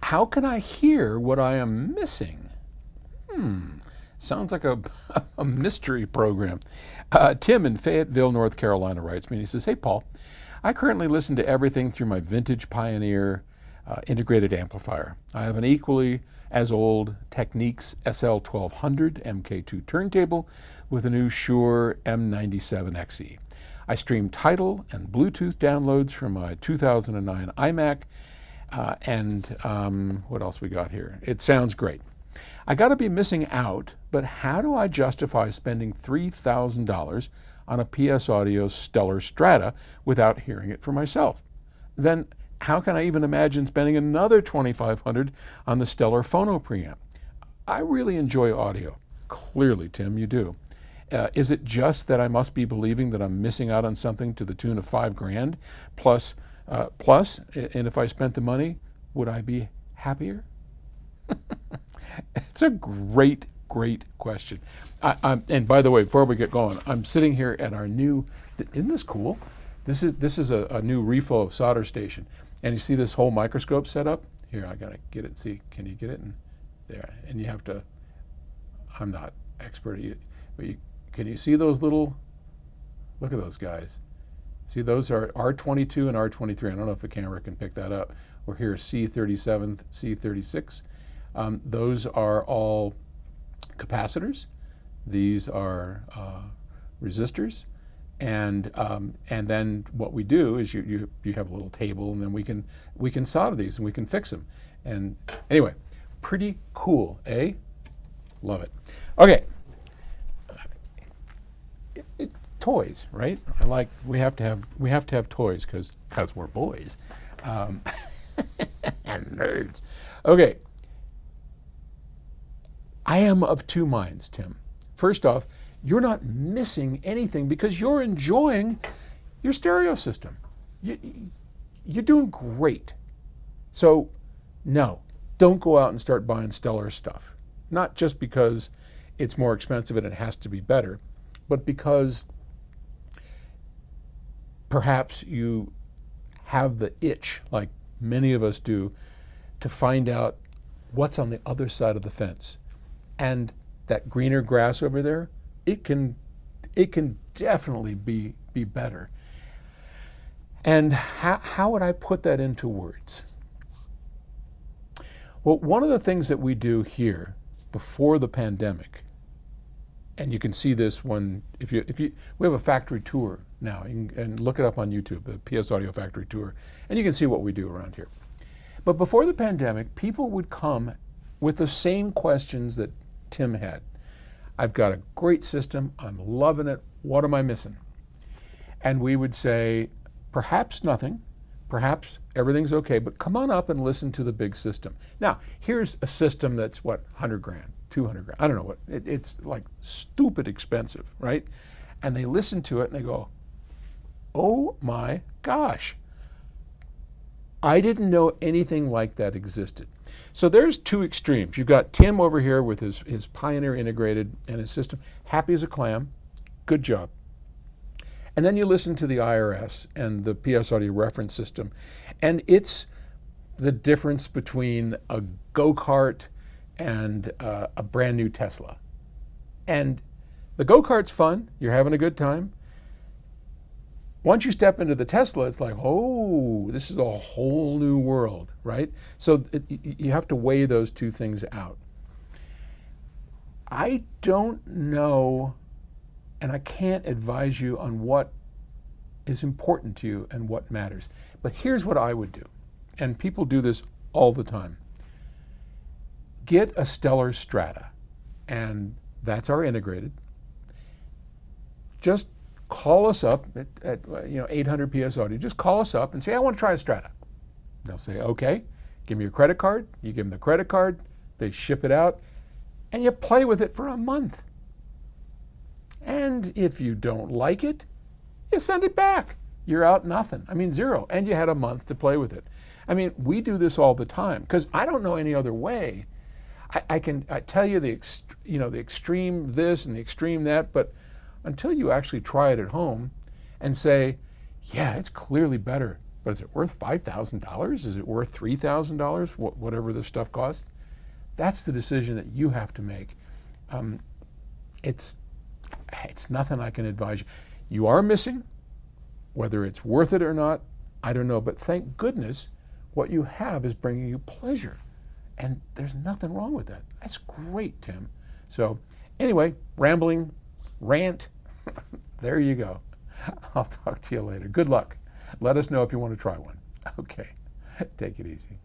How can I hear what I am missing? Sounds like a, a mystery program. Tim in Fayetteville, North Carolina writes me, and he says, "Hey, Paul, I currently listen to everything through my vintage Pioneer integrated amplifier. I have an equally as old Technics SL1200 MK2 turntable with a new Shure M97XE. I stream Tidal and Bluetooth downloads from my 2009 iMac, and what else we got here? It sounds great. I got to be missing out, but how do I justify spending $3,000 on a PS Audio Stellar Strata without hearing it for myself? Then how can I even imagine spending another $2,500 on the Stellar Phono preamp? I really enjoy audio. Clearly, Tim, you do. Is it just that I must be believing that I'm missing out on something to the tune of $5,000 plus? And if I spent the money, would I be happier?" It's a great question. And by the way, before we get going, I'm sitting here at our new, isn't this cool? This is a new reflow solder station. And you see this whole microscope set up? Here, I gotta get it, see, can you get it? And there, and you have to, I'm not expert at it, but can you see those little, look at those guys. See, those are R22 and R23. I don't know if the camera can pick that up. Or here, C37, C36. Those are all capacitors. These are resistors. And then what we do is you have a little table, and then we can solder these and we can fix them. And anyway, pretty cool, eh? Love it. Okay. Toys, right? We have to have toys because we're boys, and nerds. Okay. I am of two minds, Tim. First off, you're not missing anything because you're enjoying your stereo system. You're doing great. So, no, don't go out and start buying Stellar stuff. Not just because it's more expensive and it has to be better, but because perhaps you have the itch, like many of us do, to find out what's on the other side of the fence. And that greener grass over there, it can definitely be better. And how would I put that into words? Well, one of the things that we do here before the pandemic, and you can see this when we have a factory tour now, and look it up on YouTube, the PS Audio Factory Tour, and you can see what we do around here. But before the pandemic, people would come with the same questions that Tim had. I've got a great system, I'm loving it, what am I missing? And we would say, perhaps nothing, perhaps everything's okay, but come on up and listen to the big system. Now, here's a system that's what, 100 grand, 200 grand, I don't know what, it's like stupid expensive, right? And they listen to it and they go, oh my gosh, I didn't know anything like that existed. So there's two extremes. You've got Tim over here with his Pioneer integrated and his system, happy as a clam, good job. And then you listen to the IRS and the PS Audio reference system, and it's the difference between a go-kart and a brand new Tesla. And the go-kart's fun, you're having a good time. Once you step into the Tesla, it's like, oh, this is a whole new world, right? So you have to weigh those two things out. I don't know, and I can't advise you on what is important to you and what matters. But here's what I would do, and people do this all the time. Get a Stellar Strata, and that's our integrated. Just call us up at 800 PS Audio. Just call us up and say, I want to try a Strata. They'll say, okay, give me your credit card. You give them the credit card, they ship it out, and you play with it for a month. And if you don't like it, you send it back. You're out nothing. I mean, zero. And you had a month to play with it. I mean, we do this all the time because I don't know any other way. I tell you the extreme this and the extreme that, but until you actually try it at home and say, yeah, it's clearly better But is it worth $5,000? Is it worth $3,000? Whatever this stuff costs? That's the decision that you have to make. It's nothing I can advise you. You are missing. Whether it's worth it or not, I don't know. But thank goodness what you have is bringing you pleasure. And there's nothing wrong with that. That's great, Tim. So anyway, rambling, rant, there you go. I'll talk to you later. Good luck. Let us know if you want to try one. Okay, take it easy.